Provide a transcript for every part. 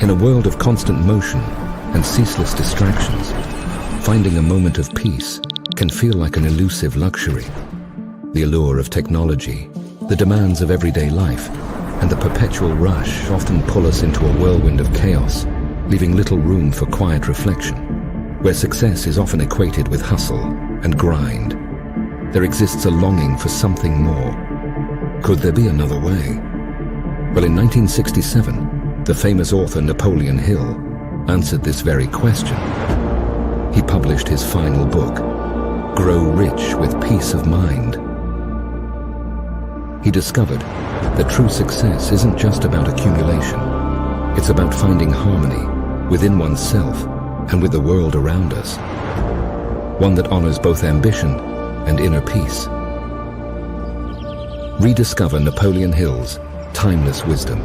In a world of constant motion and ceaseless distractions, finding a moment of peace can feel like an elusive luxury. The allure of technology, the demands of everyday life, and the perpetual rush often pull us into a whirlwind of chaos, leaving little room for quiet reflection. Where success is often equated with hustle and grind, there exists a longing for something more. Could there be another way? Well, in 1967, the famous author Napoleon Hill answered this very question. He published his final book, Grow Rich with Peace of Mind. He discovered that true success isn't just about accumulation. It's about finding harmony within oneself and with the world around us. One that honors both ambition and inner peace. Rediscover Napoleon Hill's timeless wisdom.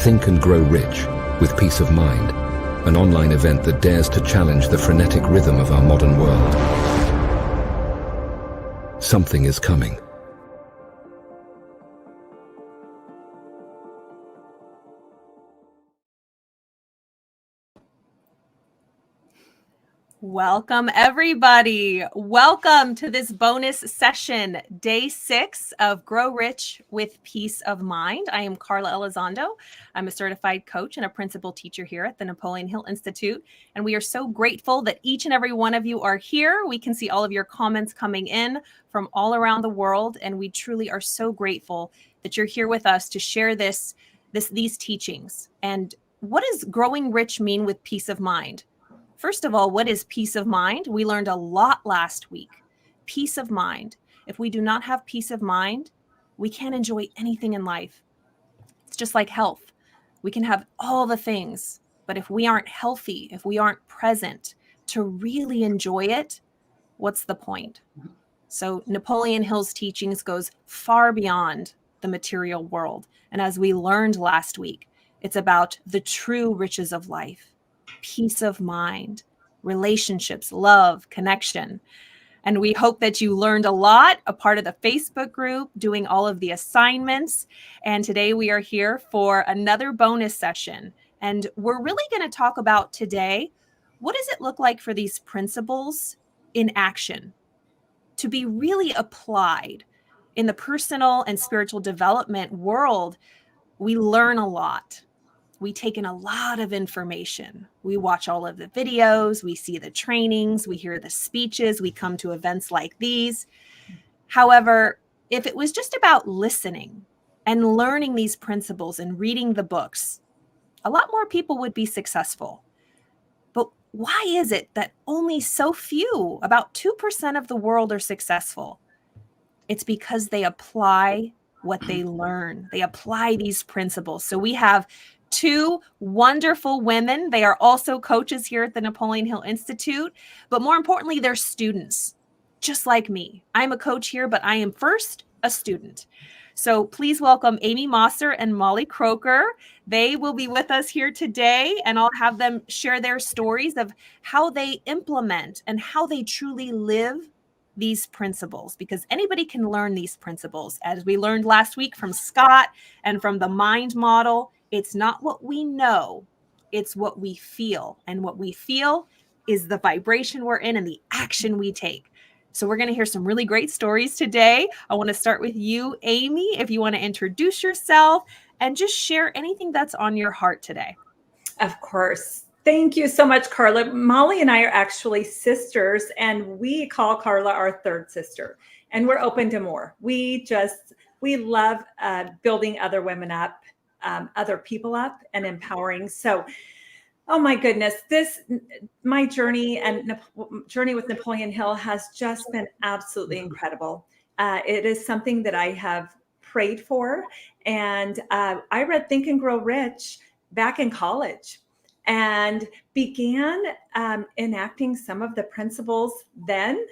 Think and Grow Rich with Peace of Mind, an online event that dares to challenge the frenetic rhythm of our modern world. Something is coming. Welcome, everybody. Welcome to this bonus session, day 6 of Grow Rich with Peace of Mind. I am Carla Elizondo. I'm a certified coach and a principal teacher here at the Napoleon Hill Institute. And we are so grateful that each and every one of you are here. We can see all of your comments coming in from all around the world. And we truly are so grateful that you're here with us to share these teachings. And what does growing rich mean with peace of mind? First of all, what is peace of mind? We learned a lot last week. Peace of mind. If we do not have peace of mind, we can't enjoy anything in life. It's just like health. We can have all the things, but if we aren't healthy, if we aren't present to really enjoy it, what's the point? So Napoleon Hill's teachings goes far beyond the material world. And as we learned last week, it's about the true riches of life. Peace of mind, relationships, love, connection. And we hope that you learned a lot, a part of the Facebook group, doing all of the assignments. And today we are here for another bonus session. And we're really going to talk about today, what does it look like for these principles in action to be really applied in the personal and spiritual development world? We learn a lot. We take in a lot of information. We watch all of the videos, we see the trainings, we hear the speeches, we come to events like these. However, if it was just about listening and learning these principles and reading the books, a lot more people would be successful. But why is it that only so few, about 2% of the world, are successful? It's because they apply what they learn. They apply these principles. So we have 2 wonderful women. They are also coaches here at the Napoleon Hill Institute, but more importantly, they're students, just like me. I'm a coach here, but I am first a student. So please welcome Amy Mosser and Molly Croker. They will be with us here today, and I'll have them share their stories of how they implement and how they truly live these principles, because anybody can learn these principles. As we learned last week from Scott and from the mind model, it's not what we know, it's what we feel. And what we feel is the vibration we're in and the action we take. So we're going to hear some really great stories today. I want to start with you, Amy, if you want to introduce yourself and just share anything that's on your heart today. Of course. Thank you so much, Carla. Molly and I are actually sisters, and we call Carla our third sister, and we're open to more. We love building other women up, other people up, and empowering. So, oh my goodness, my journey with Napoleon Hill has just been absolutely incredible. It is something that I have prayed for, and I read Think and Grow Rich back in college and began enacting some of the principles then.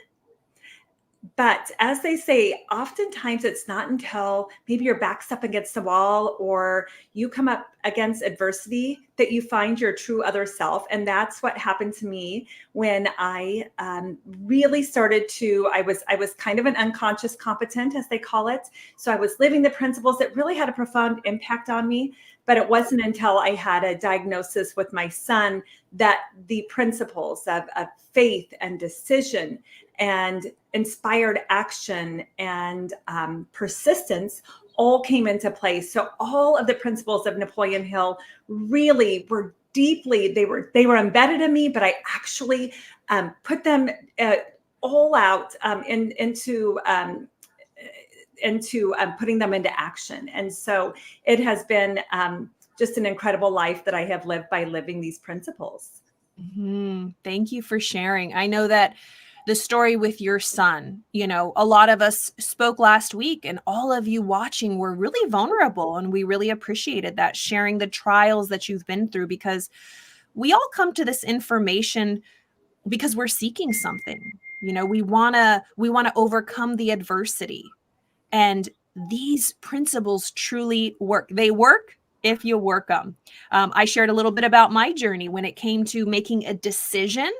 But as they say, oftentimes it's not until maybe your back's up against the wall or you come up against adversity that you find your true other self. And that's what happened to me when I really started to, I was kind of an unconscious competent, as they call it. So I was living the principles that really had a profound impact on me. But it wasn't until I had a diagnosis with my son that the principles of faith and decision and inspired action and persistence all came into place. So all of the principles of Napoleon Hill really were deeply, they were embedded in me, but I actually put them all out into putting them into action. And so it has been just an incredible life that I have lived by living these principles. Thank you for sharing. I know that the story with your son, a lot of us spoke last week and all of you watching were really vulnerable, and we really appreciated that, sharing the trials that you've been through, because we all come to this information because we're seeking something. We want to overcome the adversity. And these principles truly work. They work if you work them. I shared a little bit about my journey when it came to making a decision,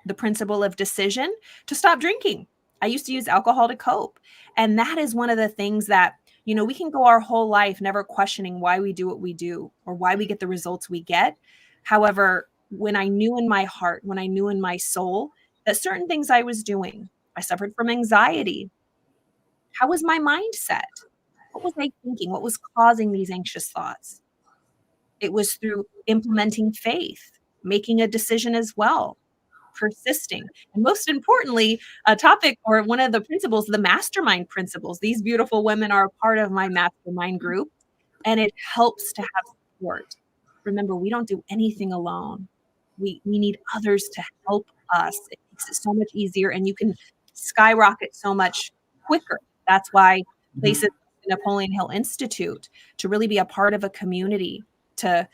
the principle of decision, to stop drinking. I used to use alcohol to cope. And that is one of the things that, we can go our whole life never questioning why we do what we do or why we get the results we get. However, when I knew in my heart, when I knew in my soul that certain things I was doing, I suffered from anxiety. How was my mindset? What was I thinking? What was causing these anxious thoughts? It was through implementing faith, making a decision as well, persisting. And most importantly, a topic or one of the principles, the mastermind principles. These beautiful women are a part of my mastermind group, and it helps to have support. Remember, we don't do anything alone. We need others to help us. It makes it so much easier, and you can skyrocket so much quicker. That's why places like the Napoleon Hill Institute, to really be a part of a community, to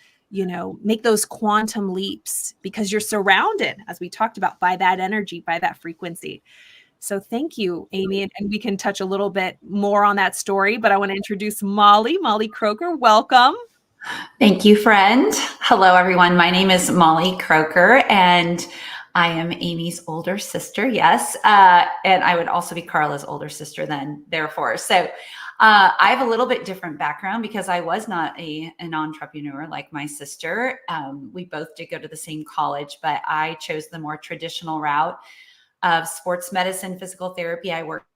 make those quantum leaps, because you're surrounded, as we talked about, by that energy, by that frequency. So thank you, Amy. And we can touch a little bit more on that story, but I want to introduce Molly Croker. Welcome. Thank you, friend. Hello, everyone. My name is Molly Croker, and I am Amy's older sister. Yes. And I would also be Carla's older sister then, therefore. So I have a little bit different background because I was not an entrepreneur like my sister. We both did go to the same college, but I chose the more traditional route of sports medicine, physical therapy. I worked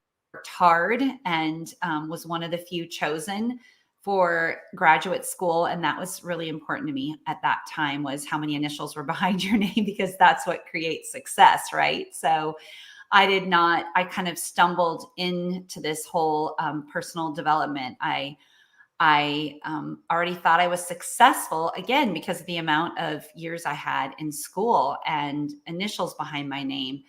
hard and was one of the few chosen for graduate school. And that was really important to me at that time, was how many initials were behind your name, because that's what creates success, right? So I kind of stumbled into this whole personal development. I already thought I was successful, again, because of the amount of years I had in school and initials behind my name,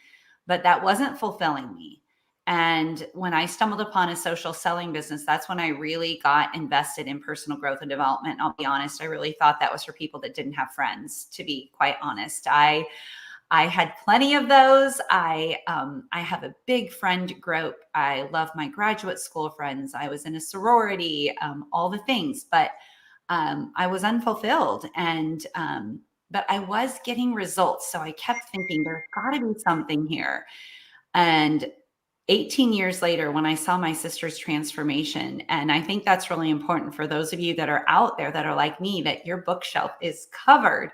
but that wasn't fulfilling me. And when I stumbled upon a social selling business, that's when I really got invested in personal growth and development. And I'll be honest, I really thought that was for people that didn't have friends, to be quite honest. I had plenty of those. I have a big friend group. I love my graduate school friends. I was in a sorority, all the things, but I was unfulfilled. But I was getting results. So I kept thinking, there's got to be something here. And 18 years later, when I saw my sister's transformation, and I think that's really important for those of you that are out there that are like me, that your bookshelf is covered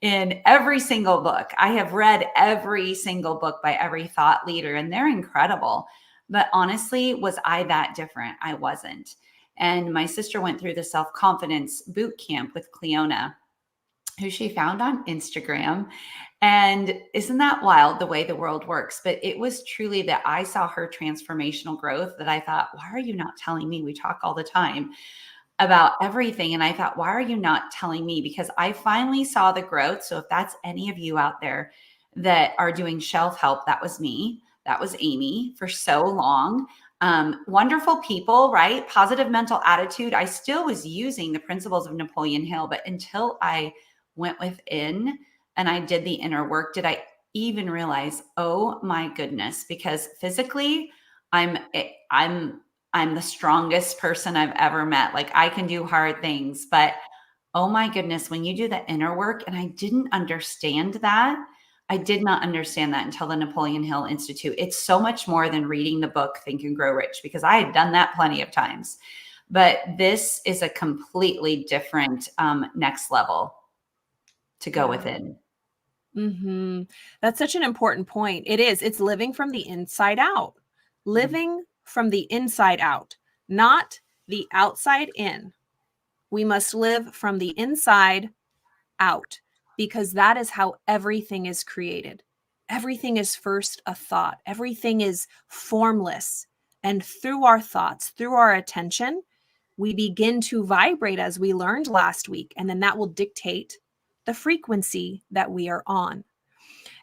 in every single book. I have read every single book by every thought leader, and they're incredible. But honestly, was I that different? I wasn't. And my sister went through the self-confidence boot camp with Cleona, who she found on Instagram. And isn't that wild, the way the world works? But it was truly that I saw her transformational growth that I thought, why are you not telling me? We talk all the time about everything. And I thought, why are you not telling me? Because I finally saw the growth. So if that's any of you out there that are doing shelf help, that was me. That was Amy for so long. Wonderful people, right? Positive mental attitude. I still was using the principles of Napoleon Hill, but until I went within and I did the inner work, did I even realize, oh my goodness, because physically I'm I'm the strongest person I've ever met. Like I can do hard things, but oh my goodness, when you do the inner work, and I didn't understand that. I did not understand that until the Napoleon Hill Institute. It's so much more than reading the book Think and Grow Rich, because I had done that plenty of times. But this is a completely different next level to go within. Mm-hmm. That's such an important point. It is. It's living from the inside out. Living from the inside out, not the outside in. We must live from the inside out, because that is how everything is created. Everything is first a thought. Everything is formless. And through our thoughts, through our attention, we begin to vibrate, as we learned last week. And then that will dictate the frequency that we are on.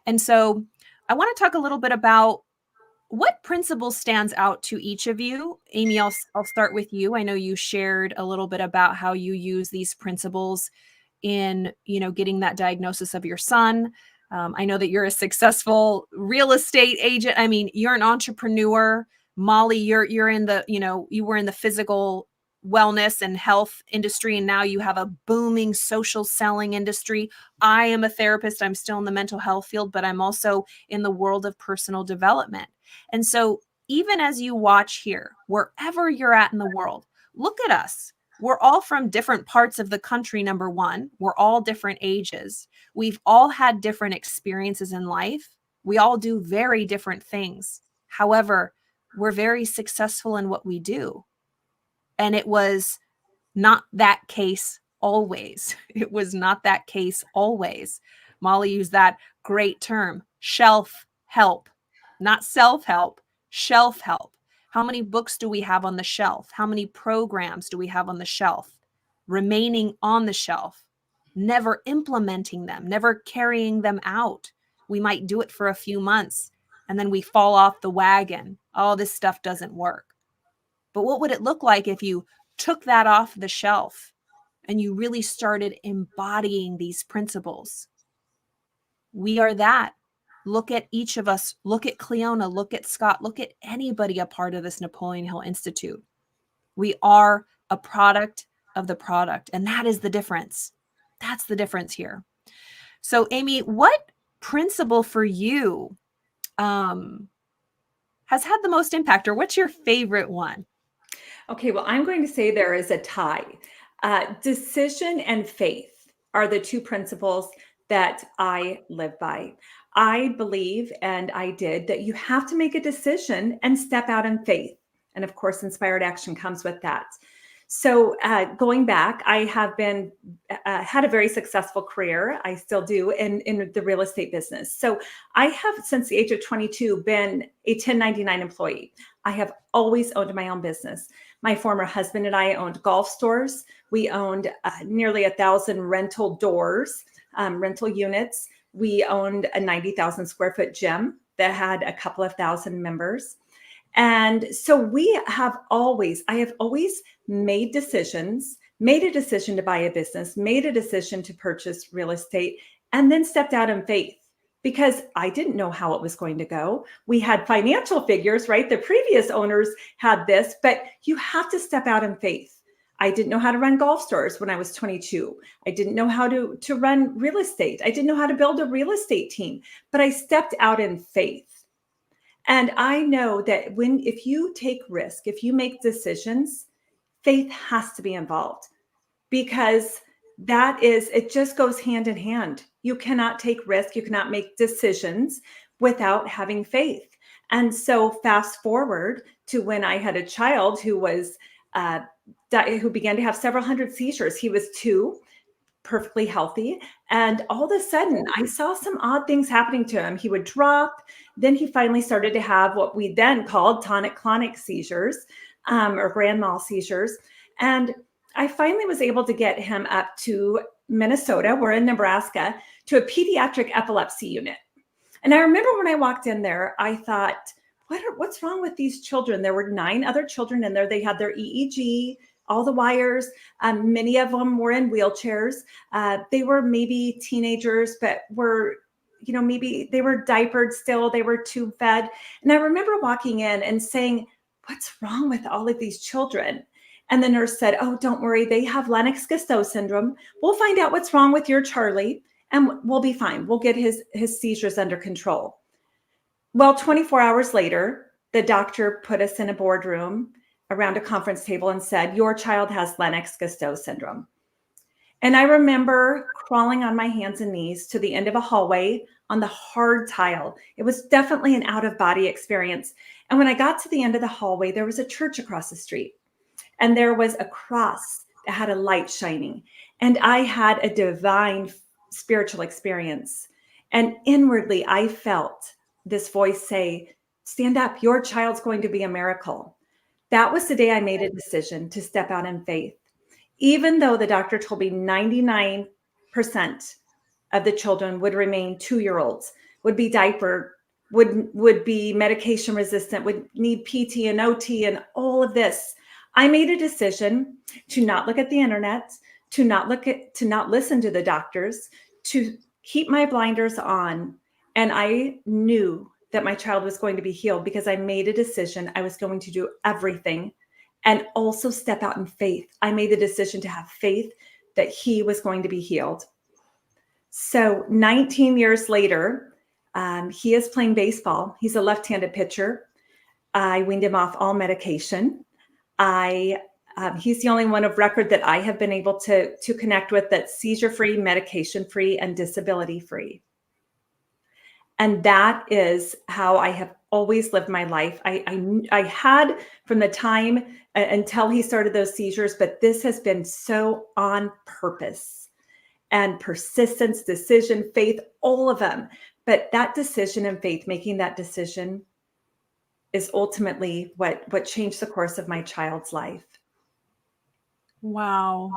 And so I want to talk a little bit about what principle stands out to each of you. Amy, I'll start with you. I know you shared a little bit about how you use these principles in, getting that diagnosis of your son. I know that you're a successful real estate agent. I mean, you're an entrepreneur. Molly, you're in the, you were in the physical wellness and health industry, and now you have a booming social selling industry. I am a therapist. I'm still in the mental health field, but I'm also in the world of personal development. And so even as you watch here, wherever you're at in the world, look at us. We're all from different parts of the country, number one. We're all different ages. We've all had different experiences in life. We all do very different things. However, we're very successful in what we do. And it was not that case always. It was not that case always. Molly used that great term, shelf help, not self-help, shelf help. How many books do we have on the shelf? How many programs do we have on the shelf? Remaining on the shelf, never implementing them, never carrying them out. We might do it for a few months and then we fall off the wagon. Oh, this stuff doesn't work. But what would it look like if you took that off the shelf and you really started embodying these principles? We are that. Look at each of us. Look at Cleona. Look at Scott. Look at anybody a part of this Napoleon Hill Institute. We are a product of the product. And that is the difference. That's the difference here. So, Amy, what principle for you has had the most impact, or what's your favorite one? Okay, well, I'm going to say there is a tie. Decision and faith are the two principles that I live by. I believe, and I did, that you have to make a decision and step out in faith. And of course, inspired action comes with that. So going back, I have been had a very successful career. I still do in the real estate business. So I have, since the age of 22, been a 1099 employee. I have always owned my own business. My former husband and I owned golf stores. We owned nearly 1,000 rental doors, rental units. We owned a 90,000 square foot gym that had a couple of thousand members. And so I have always made decisions, made a decision to buy a business, made a decision to purchase real estate, and then stepped out in faith because I didn't know how it was going to go. We had financial figures, right? The previous owners had this, but you have to step out in faith. I didn't know how to run golf stores when I was 22. I didn't know how to run real estate. I didn't know how to build a real estate team, but I stepped out in faith. And I know that if you take risk, if you make decisions, faith has to be involved because it just goes hand in hand. You cannot take risk. You cannot make decisions without having faith. And so fast forward to when I had a child who began to have several hundred seizures. He was 2, perfectly healthy. And all of a sudden I saw some odd things happening to him. He would drop. Then he finally started to have what we then called tonic-clonic seizures or grand mal seizures. And I finally was able to get him up to Minnesota. We're in Nebraska, to a pediatric epilepsy unit. And I remember when I walked in there, I thought, what's wrong with these children? There were 9 other children in there. They had their EEG, all the wires. Many of them were in wheelchairs. They were maybe teenagers, but were, maybe they were diapered still, they were tube fed. And I remember walking in and saying, what's wrong with all of these children? And the nurse said, oh, don't worry, they have Lennox-Gastaut syndrome. We'll find out what's wrong with your Charlie and we'll be fine. We'll get his seizures under control. Well, 24 hours later, the doctor put us in a boardroom around a conference table and said, your child has Lennox-Gastaut syndrome. And I remember crawling on my hands and knees to the end of a hallway on the hard tile. It was definitely an out-of-body experience. And when I got to the end of the hallway, there was a church across the street. And there was a cross that had a light shining. And I had a divine spiritual experience. And inwardly, I felt this voice say, stand up, your child's going to be a miracle. That was the day I made a decision to step out in faith. Even though the doctor told me 99% of the children would remain 2-year-olds, would be diapered, would be medication resistant, would need PT and OT and all of this, I made a decision to not look at the internet, to not listen to the doctors, to keep my blinders on. And I knew that my child was going to be healed because I made a decision. I was going to do everything and also step out in faith. I made the decision to have faith that he was going to be healed. So 19 years later, he is playing baseball. He's a left-handed pitcher. I weaned him off all medication. He's the only one of record that I have been able to connect with that's seizure-free, medication-free, and disability-free. And that is how I have always lived my life. I had from the time until he started those seizures, but this has been so on purpose and persistence, decision, faith, all of them. But that decision and faith, making that decision is ultimately what changed the course of my child's life. Wow.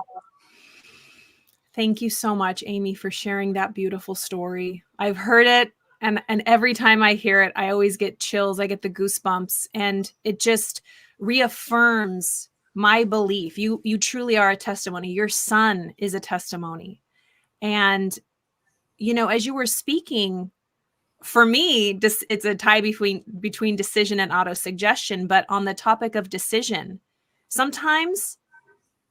Thank you so much, Amy, for sharing that beautiful story. I've heard it. And every time I hear it, I always get chills. I get the goosebumps, and it just reaffirms my belief. You truly are a testimony. Your son is a testimony. And, as you were speaking, for me, it's a tie between decision and autosuggestion. But on the topic of decision, sometimes,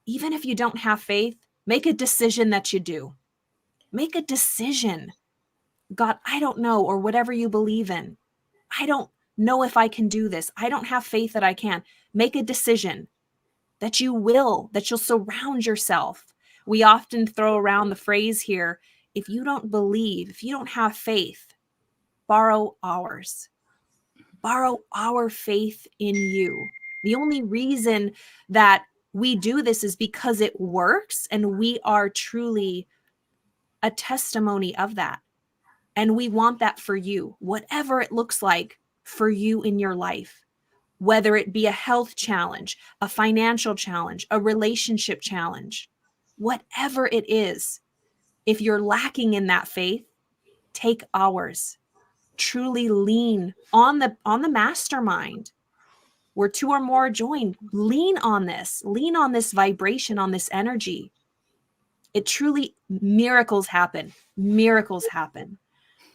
even if you don't have faith, make a decision that you do. Make a decision. God, I don't know, or whatever you believe in. I don't know if I can do this. I don't have faith that I can. Make a decision that you'll surround yourself. We often throw around the phrase here, if you don't believe, if you don't have faith, borrow ours. Borrow our faith in you. The only reason that we do this is because it works, and we are truly a testimony of that. And we want that for you, whatever it looks like for you in your life, whether it be a health challenge, a financial challenge, a relationship challenge, whatever it is. If you're lacking in that faith, take ours. Truly lean on the mastermind. Where 2 or more are joined, lean on this vibration, on this energy. It truly, miracles happen. Miracles happen.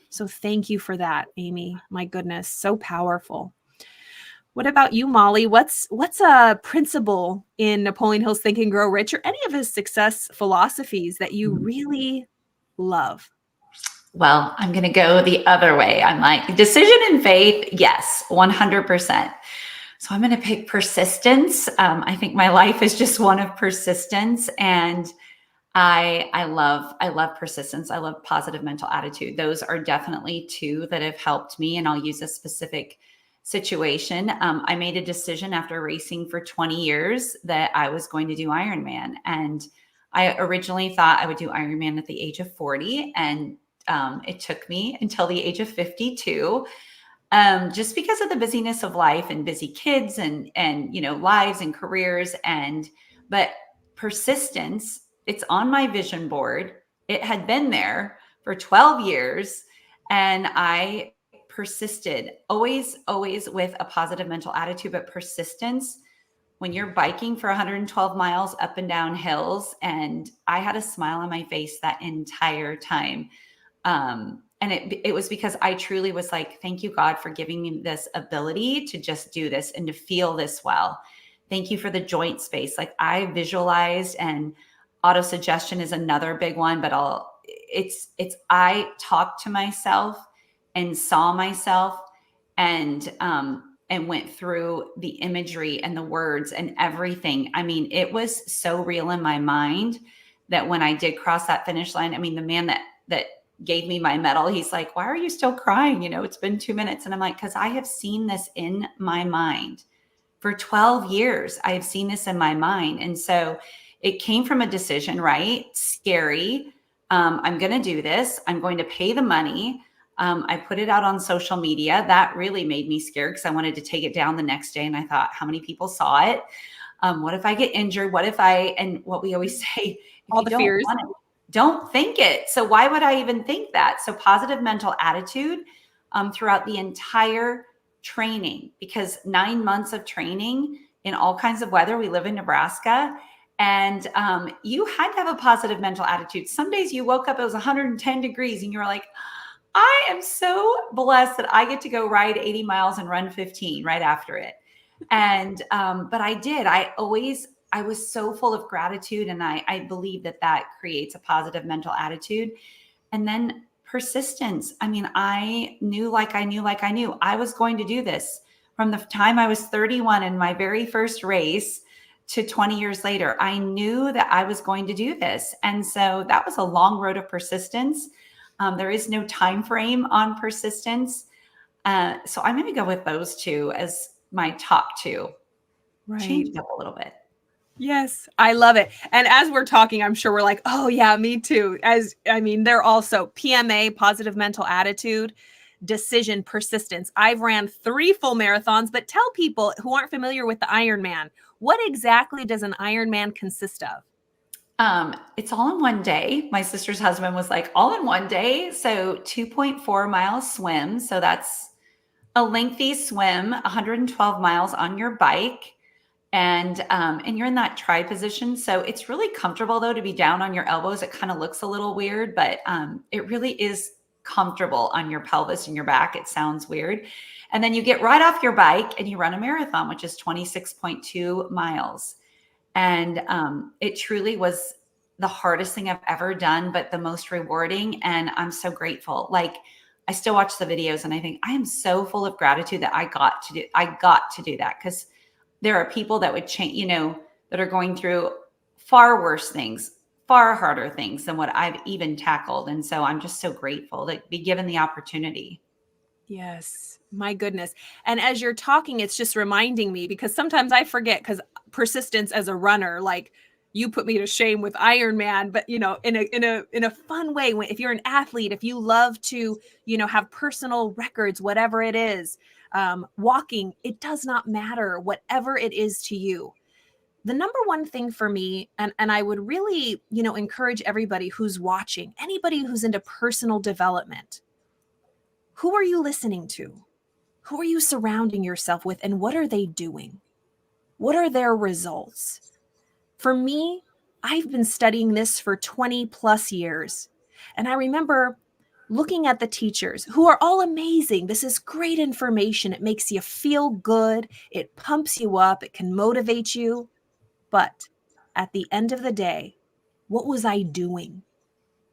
So thank you for that, Amy. My goodness, so powerful. What about you, Molly? What's a principle in Napoleon Hill's Think and Grow Rich, or any of his success philosophies that you really love? Well, I'm going to go the other way. I'm like, decision and faith, yes, 100%. So I'm going to pick persistence. I think my life is just one of persistence, and I love persistence. I love positive mental attitude. Those are definitely 2 that have helped me. And I'll use a specific situation. I made a decision after racing for 20 years that I was going to do Ironman. And I originally thought I would do Ironman at the age of 40. And it took me until the age of 52, just because of the busyness of life and busy kids and lives and careers. But persistence, it's on my vision board. It had been there for 12 years, and I persisted, always with a positive mental attitude, but persistence. When you're biking for 112 miles up and down hills, and I had a smile on my face that entire time. And it was because I truly was like, thank you, God, for giving me this ability to just do this and to feel this well. Thank you for the joint space. Like I visualized, and auto-suggestion is another big one, but I talked to myself and saw myself and went through the imagery and the words and everything. I mean, it was so real in my mind that when I did cross that finish line, I mean, the man that gave me my medal, he's like, why are you still crying? You know, it's been 2 minutes. And I'm like, because I have seen this in my mind for 12 years. I have seen this in my mind. And so it came from a decision, right? Scary. I'm going to do this. I'm going to pay the money. I put it out on social media. That really made me scared because I wanted to take it down the next day. And I thought, how many people saw it? What if I get injured? And what we always say, all the fears. Don't think it. So why would I even think that? So positive mental attitude throughout the entire training, because 9 months of training in all kinds of weather. We live in Nebraska, and you had to have a positive mental attitude. Some days you woke up, it was 110 degrees, and you were like, I am so blessed that I get to go ride 80 miles and run 15 right after it. And but I did. I was so full of gratitude, and I believe that creates a positive mental attitude. And then persistence. I mean, I knew I was going to do this from the time I was 31 in my very first race to 20 years later. I knew that I was going to do this. And so that was a long road of persistence. There is no time frame on persistence. So I'm going to go with those two as my top two. Right. Change it up a little bit. Yes, I love it. And as we're talking, I'm sure we're like, oh yeah, me too. They're also PMA, positive mental attitude, decision, persistence. I've ran 3 full marathons, but tell people who aren't familiar with the Ironman, what exactly does an Ironman consist of? It's all in one day. My sister's husband was like, all in one day. So 2.4 mile swim. So that's a lengthy swim, 112 miles on your bike. And you're in that tri position. So it's really comfortable though, to be down on your elbows. It kind of looks a little weird, but it really is comfortable on your pelvis and your back. It sounds weird. And then you get right off your bike and you run a marathon, which is 26.2 miles. And it truly was the hardest thing I've ever done, but the most rewarding. And I'm so grateful. Like I still watch the videos and I think I am so full of gratitude that I got to do that. Because there are people that would change, that are going through far worse things, far harder things than what I've even tackled. And so I'm just so grateful to be given the opportunity. Yes, my goodness. And as you're talking, it's just reminding me, because sometimes I forget, because persistence as a runner, like you put me to shame with Ironman, but in a fun way. If you're an athlete, if you love to, have personal records, whatever it is, walking, it does not matter, whatever it is to you. The number one thing for me, and I would really, encourage everybody who's watching, anybody who's into personal development, who are you listening to? Who are you surrounding yourself with? And what are they doing? What are their results? For me, I've been studying this for 20 plus years. And I remember looking at the teachers who are all amazing. This is great information. It makes you feel good. It pumps you up. It can motivate you. But at the end of the day, what was I doing?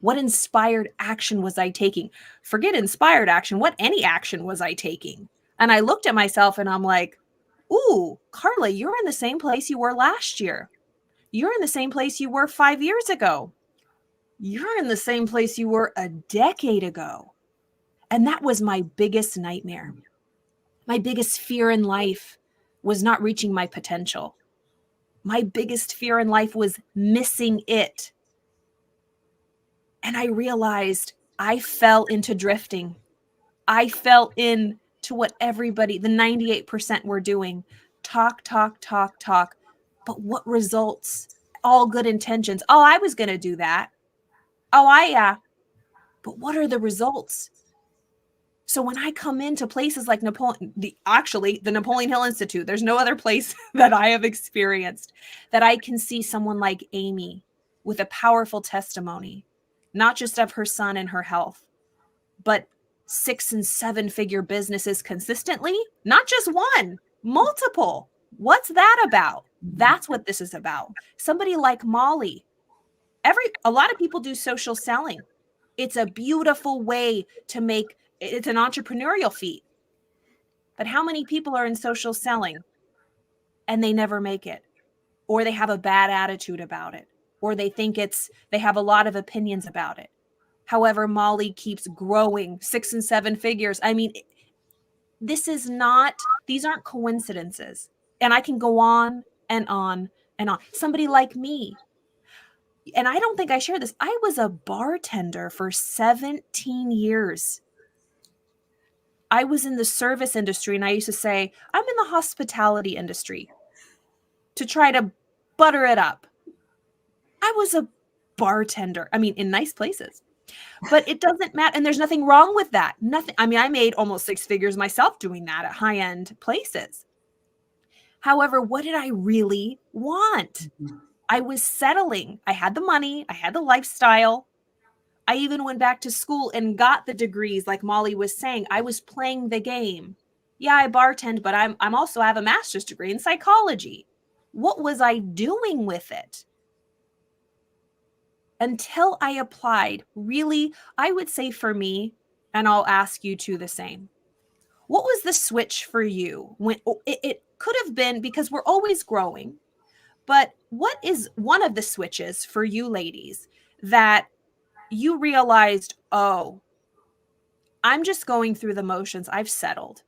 What inspired action was I taking? Forget inspired action. What any action was I taking? And I looked at myself and I'm like, ooh, Carla, you're in the same place you were last year. You're in the same place you were 5 years ago. You're in the same place you were a decade ago. And that was my biggest nightmare. My biggest fear in life was not reaching my potential. My biggest fear in life was missing it. And I realized I fell into drifting. I fell into what everybody, the 98% were doing. Talk. But what results? All good intentions. Oh, I was going to do that. Oh, but what are the results? So when I come into places like the Napoleon Hill Institute, there's no other place that I have experienced that I can see someone like Amy with a powerful testimony, not just of her son and her health, but 6 and 7 figure businesses consistently, not just one, multiple. What's that about? That's what this is about. Somebody like Molly, a lot of people do social selling. It's a beautiful way to make, it's an entrepreneurial feat. But how many people are in social selling and they never make it? Or they have a bad attitude about it, or they think they have a lot of opinions about it. However, Molly keeps growing 6 and 7 figures. I mean, these aren't coincidences. And I can go on and on and on. Somebody like me, and I don't think I shared this, I was a bartender for 17 years. I was in the service industry, and I used to say, I'm in the hospitality industry, to try to butter it up. I was a bartender. I mean, in nice places, but it doesn't matter. And there's nothing wrong with that. Nothing. I mean, I made almost 6 figures myself doing that at high-end places. However, what did I really want? I was settling. I had the money. I had the lifestyle. I even went back to school and got the degrees. Like Molly was saying, I was playing the game. Yeah, I bartend, but I'm also have a master's degree in psychology. What was I doing with it? Until I applied, really, I would say for me, and I'll ask you too the same. What was the switch for you? When it could have been, because we're always growing, but what is one of the switches for you ladies that you realized, oh, I'm just going through the motions. I've settled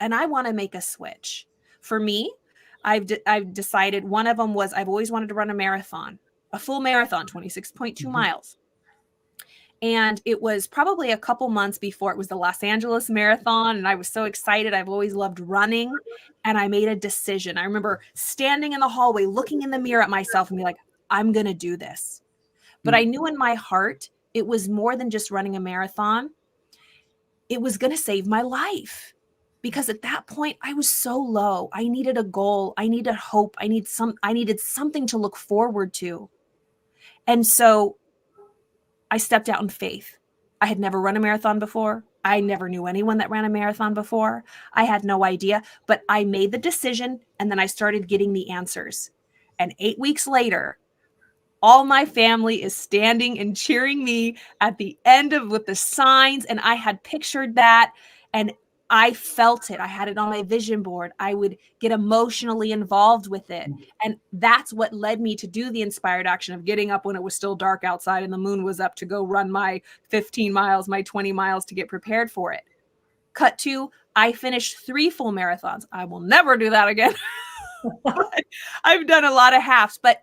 and I want to make a switch. For me, I've decided one of them was I've always wanted to run a full marathon, 26.2 miles. And it was probably a couple months before it was the Los Angeles Marathon. And I was so excited. I've always loved running. And I made a decision. I remember standing in the hallway, looking in the mirror at myself and be like, I'm going to do this. But I knew in my heart, it was more than just running a marathon. It was going to save my life. Because at that point, I was so low. I needed a goal. I needed hope. I needed something to look forward to. And so I stepped out in faith. I had never run a marathon before. I never knew anyone that ran a marathon before. I had no idea, but I made the decision and then I started getting the answers. And 8 weeks later, all my family is standing and cheering me at the end with the signs. And I had pictured that and I felt it. I had it on my vision board. I would get emotionally involved with it. And that's what led me to do the inspired action of getting up when it was still dark outside and the moon was up to go run my 15 miles, my 20 miles to get prepared for it. Cut to, I finished 3 full marathons. I will never do that again. I've done a lot of halves, but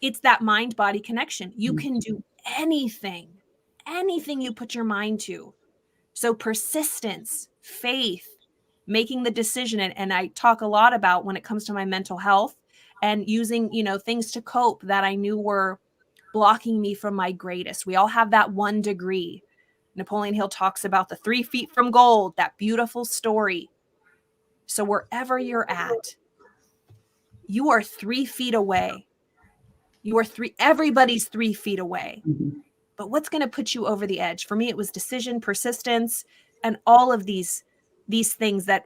it's that mind-body connection. You can do anything you put your mind to. So persistence, faith, making the decision. And I talk a lot about when it comes to my mental health and using, things to cope that I knew were blocking me from my greatest. We all have that 1 degree. Napoleon Hill talks about the 3 feet from gold, that beautiful story. So wherever you're at, you are 3 feet away. Everybody's 3 feet away. But what's going to put you over the edge? For me, it was decision, persistence, and all of these things that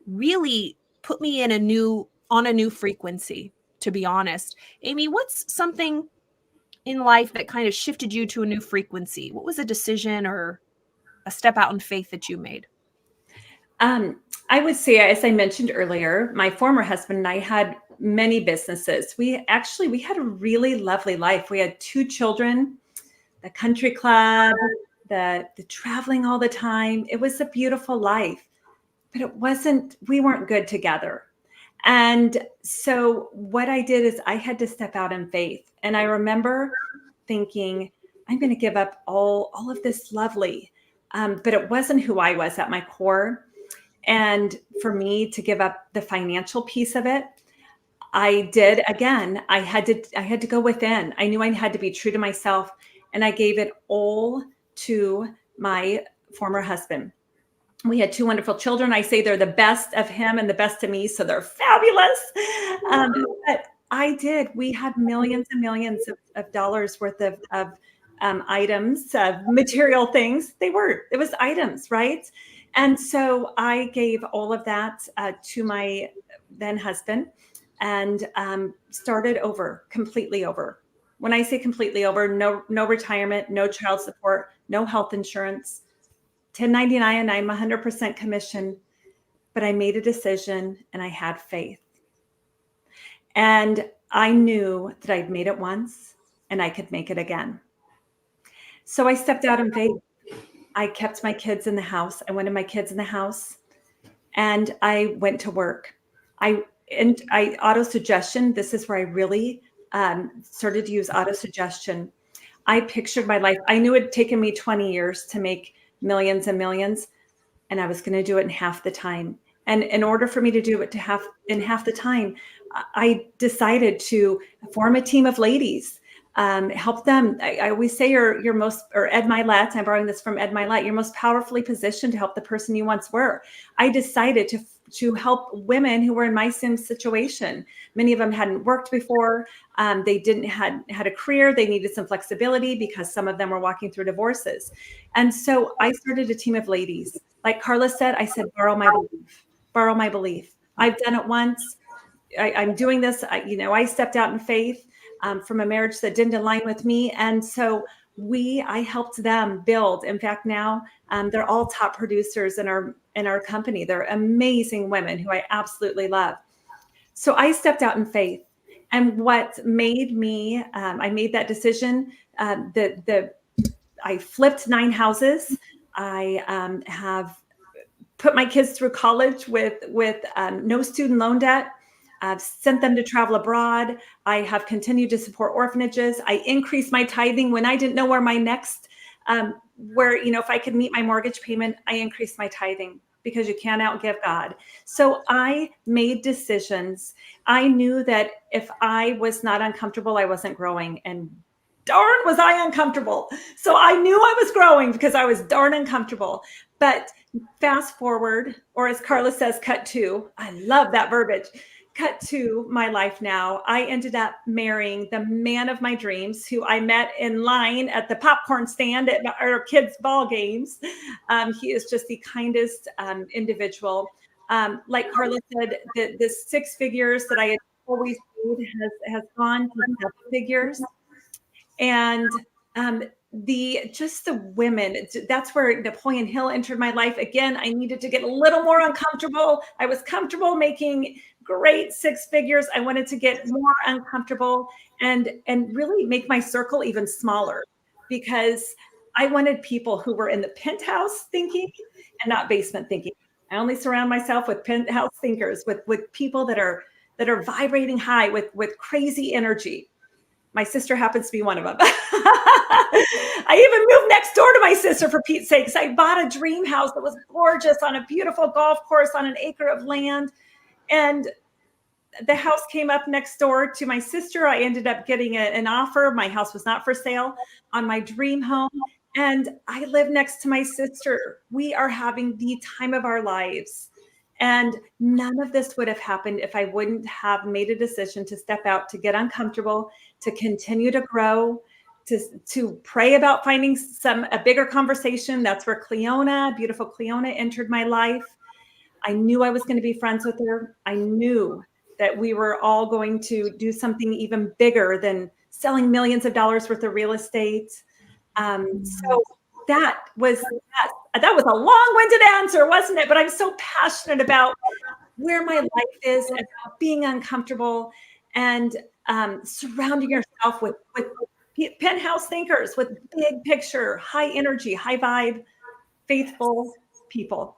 really put me on a new frequency, to be honest. Amy, what's something in life that kind of shifted you to a new frequency? What was a decision or a step out in faith that you made? I would say, as I mentioned earlier, my former husband and I had many businesses. We had a really lovely life. We had 2 children, the country club, the traveling all the time. It was a beautiful life, but we weren't good together. And so what I did is I had to step out in faith. And I remember thinking, I'm going to give up all of this lovely, but it wasn't who I was at my core. And for me to give up the financial piece of it, I did. Again, I had to go within. I knew I had to be true to myself. And I gave it all to my former husband. We had 2 wonderful children. I say they're the best of him and the best of me. So they're fabulous. But I did. We had millions and millions of dollars worth of items, material things. It was items, right? And so I gave all of that to my then husband and started over, completely over. When I say completely over, no retirement, no child support, no health insurance, 1099, and I'm 100% commission. But I made a decision and I had faith. And I knew that I'd made it once and I could make it again. So I stepped out in faith. I kept my kids in the house. I wanted my kids in the house and I went to work. I auto-suggestion. This is where I really started to use auto-suggestion. I pictured my life. I knew it had taken me 20 years to make millions and millions, and I was going to do it in half the time. And in order for me to do it in half the time, I decided to form a team of ladies, help them. I always say you're most, or Ed Milet, I'm borrowing this from Ed Milet, you're most powerfully positioned to help the person you once were. I decided to help women who were in my same situation. Many of them hadn't worked before. They didn't had a career. They needed some flexibility because some of them were walking through divorces. And so I started a team of ladies. Like Carla said, I said, borrow my belief. Borrow my belief. I've done it once. I'm doing this. I stepped out in faith from a marriage that didn't align with me. And so I helped them build. In fact, now they're all top producers in our company. They're amazing women who I absolutely love. So I stepped out in faith. And what made me, I made that decision. I flipped 9 houses. I have put my kids through college with no student loan debt. I've sent them to travel abroad. I have continued to support orphanages. I increased my tithing when I didn't know where my next, if I could meet my mortgage payment, I increased my tithing because you can't outgive God. So I made decisions. I knew that if I was not uncomfortable, I wasn't growing, and darn was I uncomfortable. So I knew I was growing because I was darn uncomfortable. But fast forward, or as Carla says, cut to, I love that verbiage. Cut to my life now. I ended up marrying the man of my dreams, who I met in line at the popcorn stand at our kids' ball games. He is just the kindest individual. Like Carla said, the 6 figures that I had always made has gone to 7 figures. And the women, that's where Napoleon Hill entered my life. Again, I needed to get a little more uncomfortable. I was comfortable making great 6 figures. I wanted to get more uncomfortable and really make my circle even smaller, because I wanted people who were in the penthouse thinking and not basement thinking. I only surround myself with penthouse thinkers, with people that are vibrating high with crazy energy. My sister happens to be one of them. I even moved next door to my sister, for Pete's sakes. I bought a dream house that was gorgeous on a beautiful golf course on an acre of land. And the house came up next door to my sister. I ended up getting an offer. My house was not for sale on my dream home. And I live next to my sister. We are having the time of our lives. And none of this would have happened if I wouldn't have made a decision to step out, to get uncomfortable, to continue to grow, to pray about finding a bigger conversation. That's where beautiful Cleona entered my life. I knew I was going to be friends with her. I knew that we were all going to do something even bigger than selling millions of dollars worth of real estate. So that was a long-winded answer, wasn't it? But I'm so passionate about where my life is, about being uncomfortable, and surrounding yourself with penthouse thinkers, with big picture, high energy, high vibe, faithful people.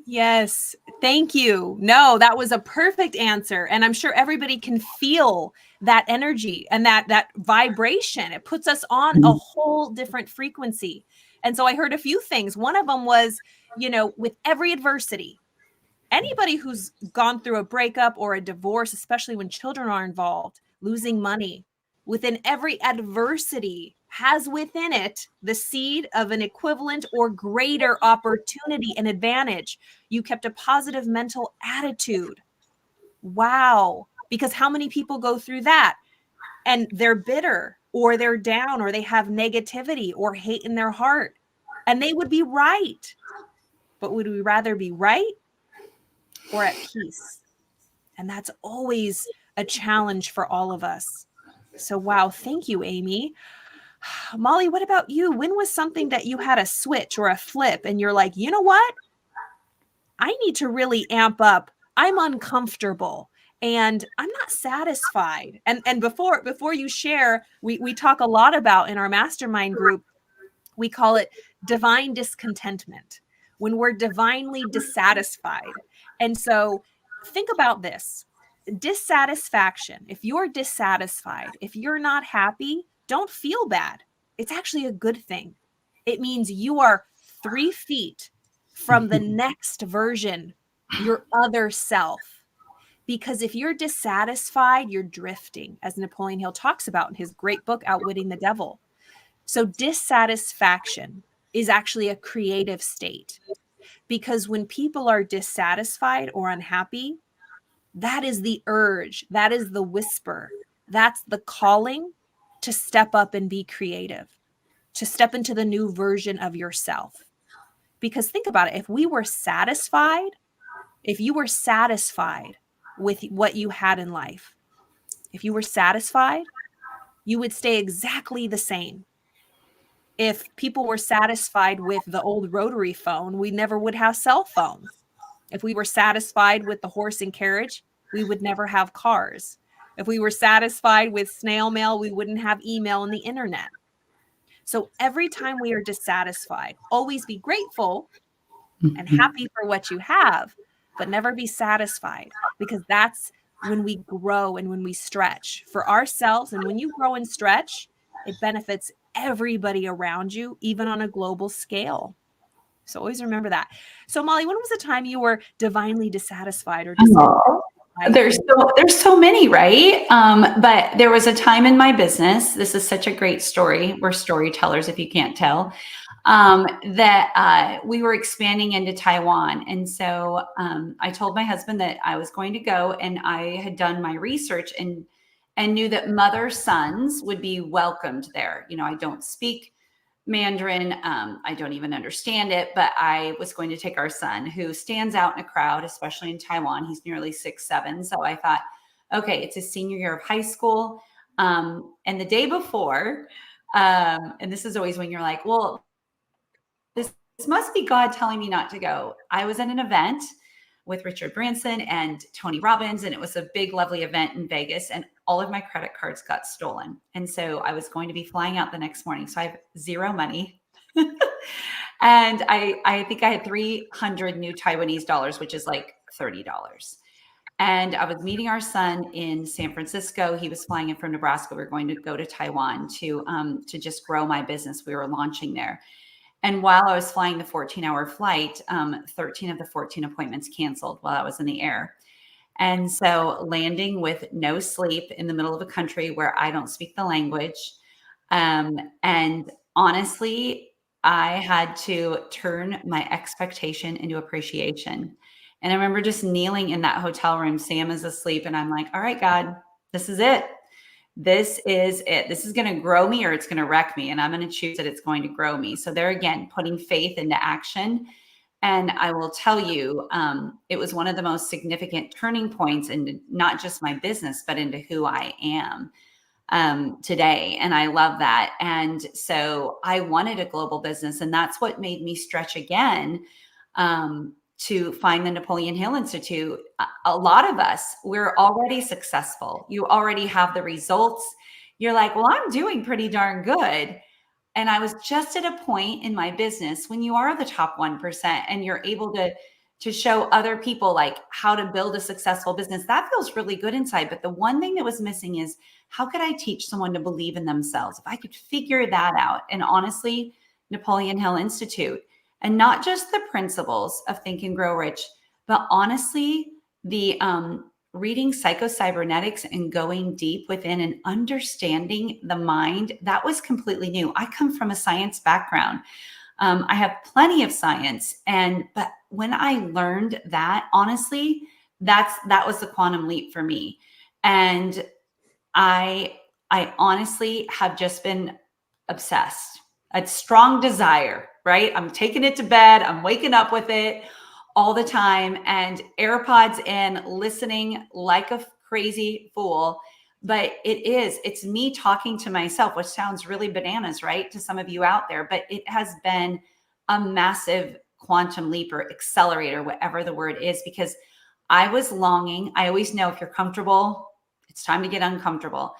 Yes. Thank you. No, that was a perfect answer. And I'm sure everybody can feel that energy and that vibration. It puts us on a whole different frequency. And so I heard a few things. One of them was, with every adversity, anybody who's gone through a breakup or a divorce, especially when children are involved, losing money, within every adversity has within it the seed of an equivalent or greater opportunity and advantage. You kept a positive mental attitude. Wow. Because how many people go through that and they're bitter or they're down, or they have negativity or hate in their heart. And they would be right. But would we rather be right or at peace? And that's always a challenge for all of us. So, wow, thank you, Amy. Molly, what about you? When was something that you had a switch or a flip and you're like, you know what? I need to really amp up. I'm uncomfortable and I'm not satisfied. And before you share, we talk a lot about in our mastermind group, we call it divine discontentment, when we're divinely dissatisfied. And so think about this. Dissatisfaction. If you're dissatisfied, if you're not happy, don't feel bad. It's actually a good thing. It means you are 3 feet from the next version, your other self. Because if you're dissatisfied, you're drifting, as Napoleon Hill talks about in his great book, Outwitting the Devil. So dissatisfaction is actually a creative state, because when people are dissatisfied or unhappy, that is the urge, that is the whisper, that's the calling to step up and be creative, to step into the new version of yourself. Because think about it, if you were satisfied with what you had in life, if you were satisfied, you would stay exactly the same. If people were satisfied with the old rotary phone, we never would have cell phones. If we were satisfied with the horse and carriage, we would never have cars. If we were satisfied with snail mail, we wouldn't have email and the internet. So every time we are dissatisfied, always be grateful and happy for what you have, but never be satisfied, because that's when we grow and when we stretch for ourselves. And when you grow and stretch, it benefits everybody around you, even on a global scale. So always remember that. So Molly, when was the time you were divinely dissatisfied or dissatisfied? There's so many, right? But there was a time in my business. This is such a great story. We're storytellers, if you can't tell. That we were expanding into Taiwan. And so I told my husband that I was going to go, and I had done my research and knew that mother sons would be welcomed there. You know, I don't speak Mandarin. I don't even understand it, but I was going to take our son, who stands out in a crowd, especially in Taiwan. He's nearly 6'7". So I thought, okay, it's his senior year of high school. And the day before, and this is always when you're like, well, this must be God telling me not to go. I was at an event with Richard Branson and Tony Robbins, and it was a big, lovely event in Vegas, and all of my credit cards got stolen. And so I was going to be flying out the next morning. So I have zero money. And I think I had 300 new Taiwanese dollars, which is like $30. And I was meeting our son in San Francisco. He was flying in from Nebraska. We were going to go to Taiwan to just grow my business. We were launching there. And while I was flying the 14-hour flight, 13 of the 14 appointments canceled while I was in the air. And so landing with no sleep in the middle of a country where I don't speak the language. And honestly, I had to turn my expectation into appreciation. And I remember just kneeling in that hotel room. Sam is asleep. And I'm like, all right, God, this is it. This is it. This is going to grow me, or it's going to wreck me. And I'm going to choose that it's going to grow me. So there again, putting faith into action. And I will tell you, it was one of the most significant turning points in not just my business, but into who I am today. And I love that. And so I wanted a global business, and that's what made me stretch again to find the Napoleon Hill Institute. A lot of us, we're already successful. You already have the results. You're like, well, I'm doing pretty darn good. And I was just at a point in my business when you are the top 1% and you're able to show other people like how to build a successful business. That feels really good inside. But the one thing that was missing is, how could I teach someone to believe in themselves? If I could figure that out. And honestly, Napoleon Hill Institute, and not just the principles of Think and Grow Rich, but honestly, the reading psychocybernetics and going deep within and understanding the mind, that was completely new. I come from a science background. I have plenty of science. But when I learned that, honestly, that was the quantum leap for me. And I I honestly have just been obsessed. A strong desire, right? I'm taking it to bed. I'm waking up with it all the time, and AirPods in, listening like a crazy fool. But it's me talking to myself, which sounds really bananas, right? To some of you out there, but it has been a massive quantum leap or accelerator, whatever the word is, because I was longing. I always know if you're comfortable, it's time to get uncomfortable.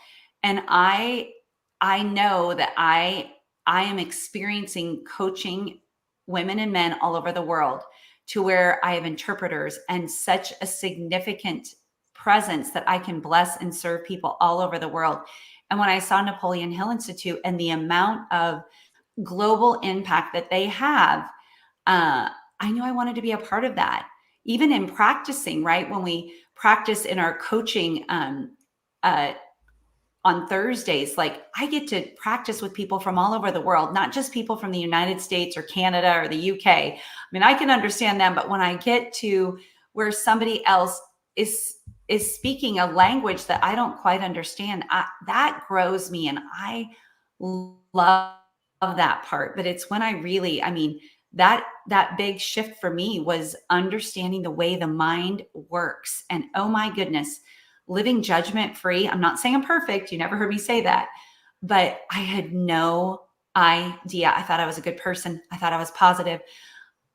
And I know that I am experiencing coaching women and men all over the world to where I have interpreters and such a significant presence that I can bless and serve people all over the world. And when I saw Napoleon Hill Institute and the amount of global impact that they have, I knew I wanted to be a part of that. Even in practicing, right? When we practice in our coaching on Thursdays, like I get to practice with people from all over the world, not just people from the United States or Canada or the UK. I mean, I can understand them, but when I get to where somebody else is speaking a language that I don't quite understand, that grows me, and I love that part. But it's when I really, I mean, that big shift for me was understanding the way the mind works. And oh my goodness, living judgment free. I'm not saying I'm perfect. You never heard me say that, but I had no idea. I thought I was a good person. I thought I was positive.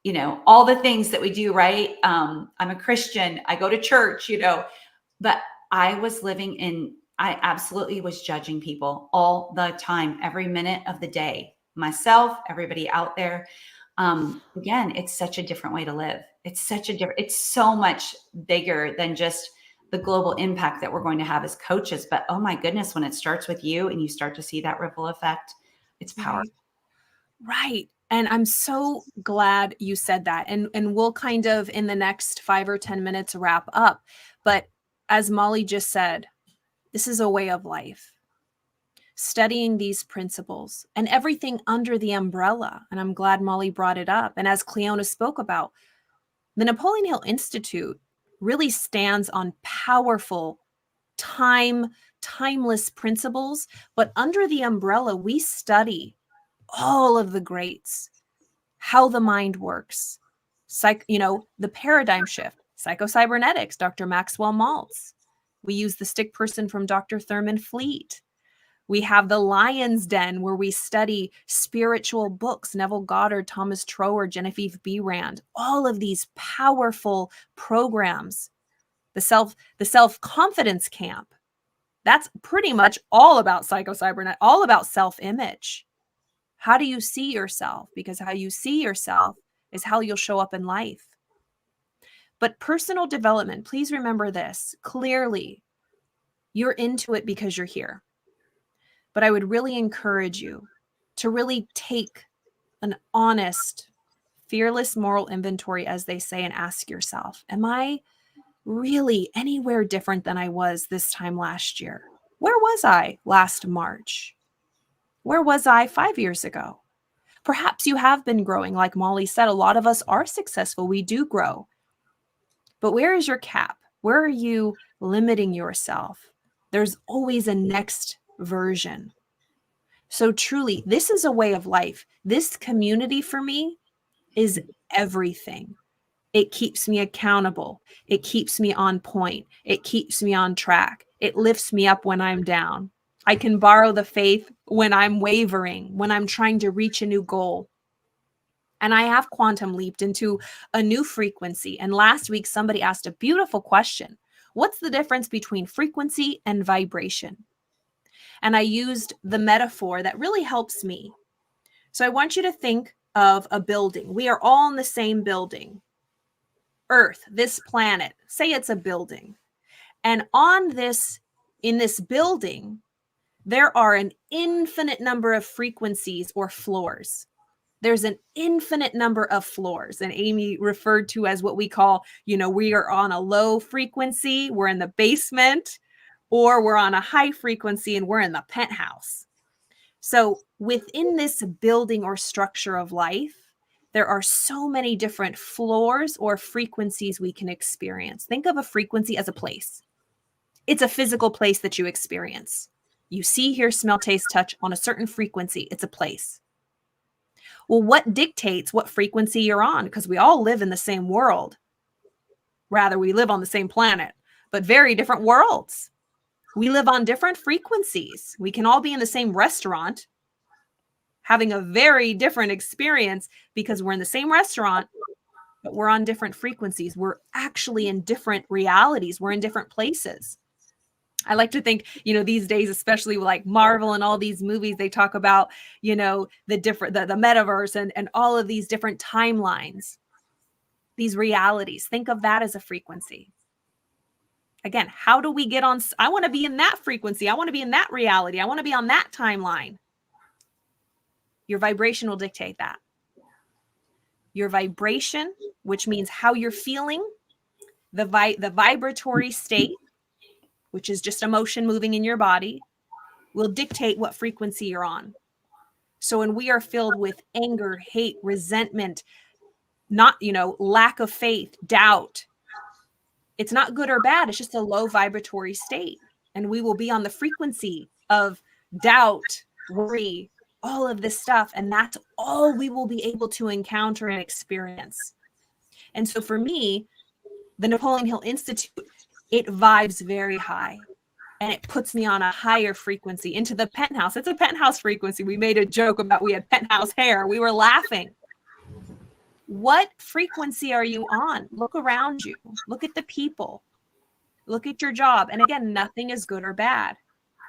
You know, all the things that we do, right? I'm a Christian. I go to church, you know, but I was I absolutely was judging people all the time, every minute of the day, myself, everybody out there. Again, it's such a different way to live. It's so much bigger than just the global impact that we're going to have as coaches. But oh my goodness, when it starts with you and you start to see that ripple effect, it's powerful. Right. And I'm so glad you said that. And we'll kind of in the next 5 or 10 minutes wrap up. But as Molly just said, this is a way of life. Studying these principles and everything under the umbrella. And I'm glad Molly brought it up. And as Cleona spoke about, the Napoleon Hill Institute really stands on powerful, timeless principles. But under the umbrella, we study all of the greats, how the mind works, the paradigm shift, psychocybernetics, Dr. Maxwell Maltz. We use the stick person from Dr. Thurman Fleet. We have the Lion's Den, where we study spiritual books, Neville Goddard, Thomas Trower, Genevieve B. Rand, all of these powerful programs. The self-confidence camp. That's pretty much all about psychocybernetics, all about self-image. How do you see yourself? Because how you see yourself is how you'll show up in life. But personal development, please remember this clearly. You're into it because you're here. But I would really encourage you to really take an honest, fearless moral inventory, as they say, and ask yourself, am I really anywhere different than I was this time last year? Where was I last March? Where was I 5 years ago? Perhaps you have been growing. Like Molly said, a lot of us are successful. We do grow. But where is your cap? Where are you limiting yourself? There's always a next version. So truly, this is a way of life. This community for me is everything. It keeps me accountable. It keeps me on point. It keeps me on track. It lifts me up when I'm down. I can borrow the faith when I'm wavering, when I'm trying to reach a new goal. And I have quantum leaped into a new frequency. And last week, somebody asked a beautiful question. What's the difference between frequency and vibration? And I used the metaphor that really helps me. So I want you to think of a building. We are all in the same building. Earth, this planet, say it's a building. And in this building, there are an infinite number of frequencies or floors. There's an infinite number of floors. And Amy referred to as what we call, we are on a low frequency, we're in the basement, or we're on a high frequency and we're in the penthouse. So within this building or structure of life, there are so many different floors or frequencies we can experience. Think of a frequency as a place. It's a physical place that you experience. You see, hear, smell, taste, touch on a certain frequency. It's a place. Well, what dictates what frequency you're on? Because we all live in the same world. Rather, we live on the same planet, but very different worlds. We live on different frequencies. We can all be in the same restaurant, having a very different experience because we're in the same restaurant, but we're on different frequencies. We're actually in different realities. We're in different places. I like to think, these days, especially like Marvel and all these movies, they talk about, the metaverse and all of these different timelines, these realities. Think of that as a frequency. Again, how do we get on? I want to be in that frequency. I want to be in that reality. I want to be on that timeline. Your vibration will dictate that. Your vibration, which means how you're feeling, the vibratory state, which is just emotion moving in your body, will dictate what frequency you're on. So when we are filled with anger, hate, resentment, not, lack of faith, doubt, it's not good or bad. It's just a low vibratory state. And we will be on the frequency of doubt, worry, all of this stuff. And that's all we will be able to encounter and experience. And so for me, the Napoleon Hill Institute, it vibes very high and it puts me on a higher frequency into the penthouse. It's a penthouse frequency. We made a joke about we had penthouse hair. We were laughing. What frequency are you on? Look around you. Look at the people. Look at your job. And again, nothing is good or bad.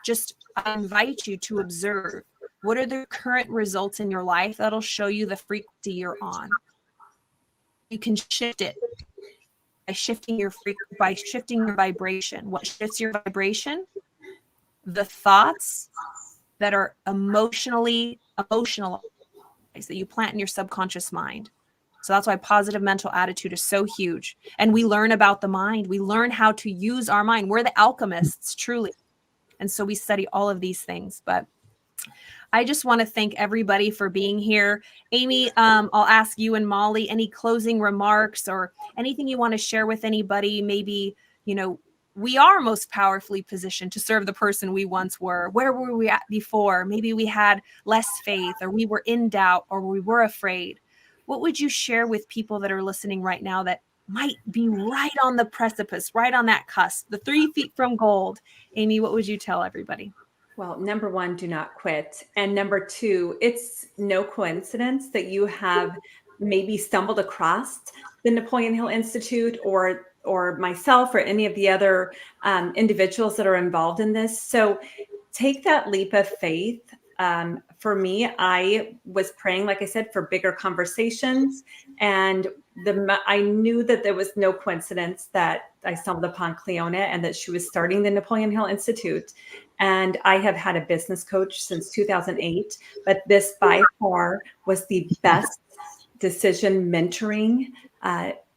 Just I invite you to observe what are the current results in your life that'll show you the frequency you're on. You can shift it by shifting your vibration. What shifts your vibration? The thoughts that are emotionalized that you plant in your subconscious mind. So that's why positive mental attitude is so huge. And we learn about the mind. We learn how to use our mind. We're the alchemists, truly. And so we study all of these things. But I just want to thank everybody for being here. Amy, I'll ask you and Molly, any closing remarks or anything you want to share with anybody? Maybe, we are most powerfully positioned to serve the person we once were. Where were we at before? Maybe we had less faith, or we were in doubt, or we were afraid. What would you share with people that are listening right now that might be right on the precipice, right on that cusp, the 3 feet from gold? Amy, what would you tell everybody? Well, number one, do not quit. And number two, it's no coincidence that you have maybe stumbled across the Napoleon Hill Institute or myself or any of the other individuals that are involved in this. So take that leap of faith. For me, I was praying, like I said, for bigger conversations. And I knew that there was no coincidence that I stumbled upon Cleona and that she was starting the Napoleon Hill Institute. And I have had a business coach since 2008, but this by far was the best decision mentoring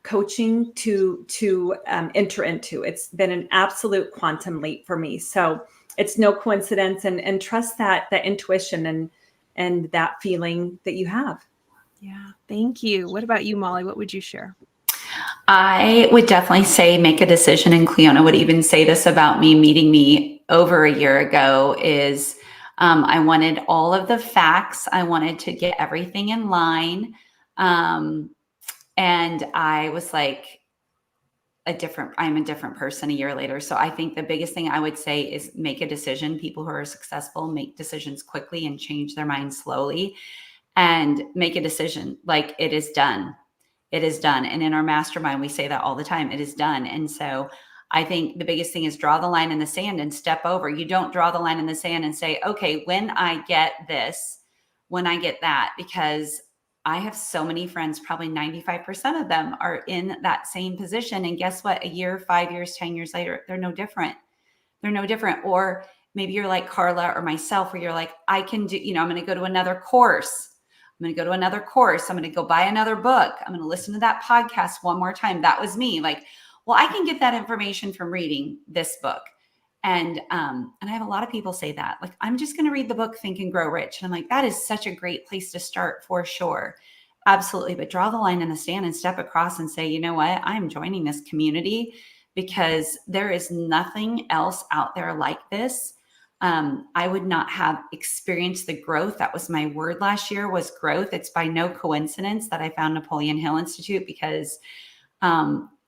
coaching to enter into. It's been an absolute quantum leap for me. So it's no coincidence, and trust that intuition and that feeling that you have. Yeah. Thank you. What about you, Molly? What would you share? I would definitely say make a decision. And Cleona would even say this about me meeting me over a year ago is I wanted all of the facts. I wanted to get everything in line. And I was like, I'm a different person a year later. So I think the biggest thing I would say is make a decision. People who are successful make decisions quickly and change their mind slowly, and make a decision. Like, it is done. It is done. And in our mastermind, we say that all the time. It is done. And so I think the biggest thing is draw the line in the sand and step over. You don't draw the line in the sand and say, okay, when I get this, when I get that, because I have so many friends, probably 95% of them are in that same position. And guess what? A year, 5 years, 10 years later, they're no different. They're no different. Or maybe you're like Carla or myself, where you're like, I can do, I'm going to go to another course. I'm going to go to another course. I'm going to go buy another book. I'm going to listen to that podcast one more time. That was me. Like, well, I can get that information from reading this book. And I have a lot of people say that, like, I'm just going to read the book, Think and Grow Rich. And I'm like, that is such a great place to start for sure. Absolutely. But draw the line in the sand and step across and say, you know what? I'm joining this community because there is nothing else out there like this. I would not have experienced the growth. That was my word last year, was growth. It's by no coincidence that I found Napoleon Hill Institute, because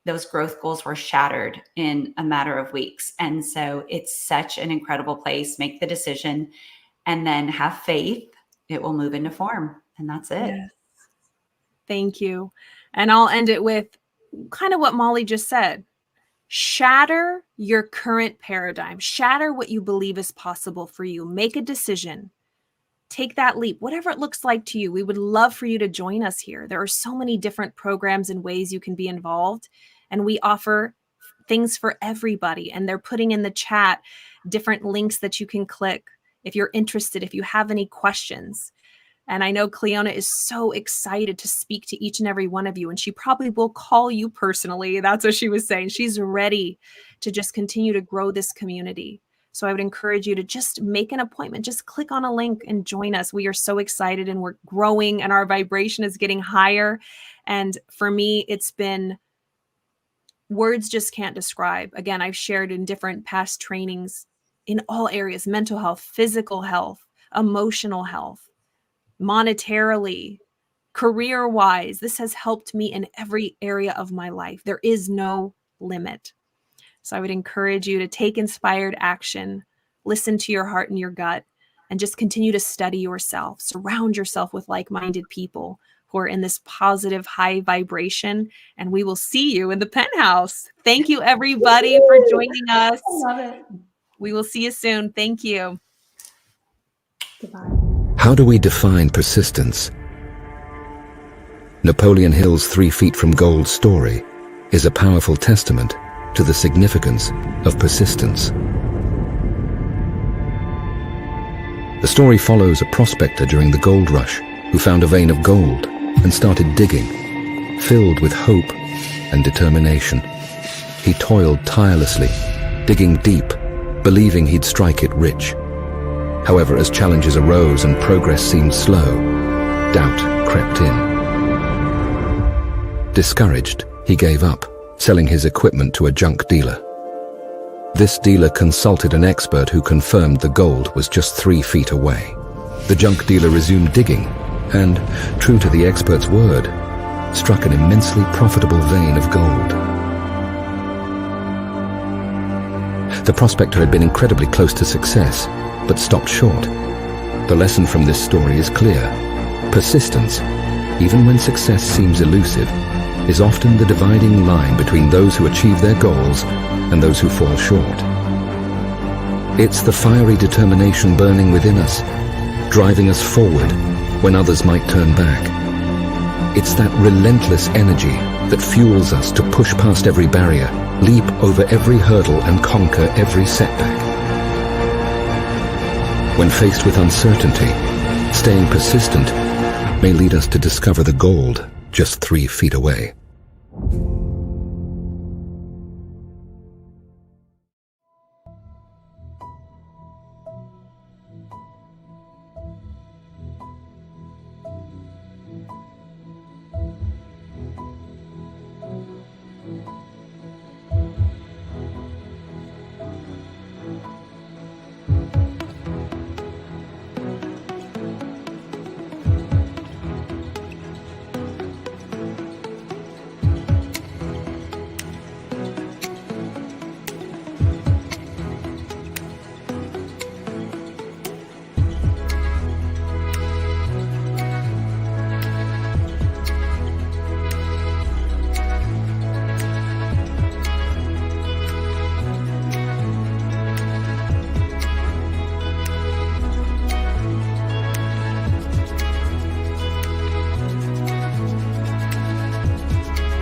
those growth goals were shattered in a matter of weeks. And so it's such an incredible place. Make the decision and then have faith. It will move into form. And that's it. Yes. Thank you. And I'll end it with kind of what Molly just said. Shatter your current paradigm. Shatter what you believe is possible for you. Make a decision. Take that leap, whatever it looks like to you. We would love for you to join us here. There are so many different programs and ways you can be involved, and we offer things for everybody. And they're putting in the chat different links that you can click if you're interested, if you have any questions. And I know Cleona is so excited to speak to each and every one of you, and she probably will call you personally. That's what she was saying. She's ready to just continue to grow this community. So I would encourage you to just make an appointment. Just click on a link and join us. We are so excited, and we're growing, and our vibration is getting higher. And for me, it's been, words just can't describe. Again, I've shared in different past trainings in all areas: mental health, physical health, emotional health, monetarily, career-wise. This has helped me in every area of my life. There is no limit. So I would encourage you to take inspired action, listen to your heart and your gut, and just continue to study yourself. Surround yourself with like-minded people who are in this positive, high vibration, and we will see you in the penthouse. Thank you, everybody, for joining us. I love it. We will see you soon. Thank you. Goodbye. How do we define persistence? Napoleon Hill's 3 Feet from Gold story is a powerful testament to the significance of persistence. The story follows a prospector during the gold rush who found a vein of gold and started digging, filled with hope and determination. He toiled tirelessly, digging deep, believing he'd strike it rich. However, as challenges arose and progress seemed slow, doubt crept in. Discouraged, he gave up, selling his equipment to a junk dealer. This dealer consulted an expert who confirmed the gold was just 3 feet away. The junk dealer resumed digging and, true to the expert's word, struck an immensely profitable vein of gold. The prospector had been incredibly close to success, but stopped short. The lesson from this story is clear. Persistence, even when success seems elusive, is often the dividing line between those who achieve their goals and those who fall short. It's the fiery determination burning within us, driving us forward when others might turn back. It's that relentless energy that fuels us to push past every barrier, leap over every hurdle, and conquer every setback. When faced with uncertainty, staying persistent may lead us to discover the gold just 3 feet away.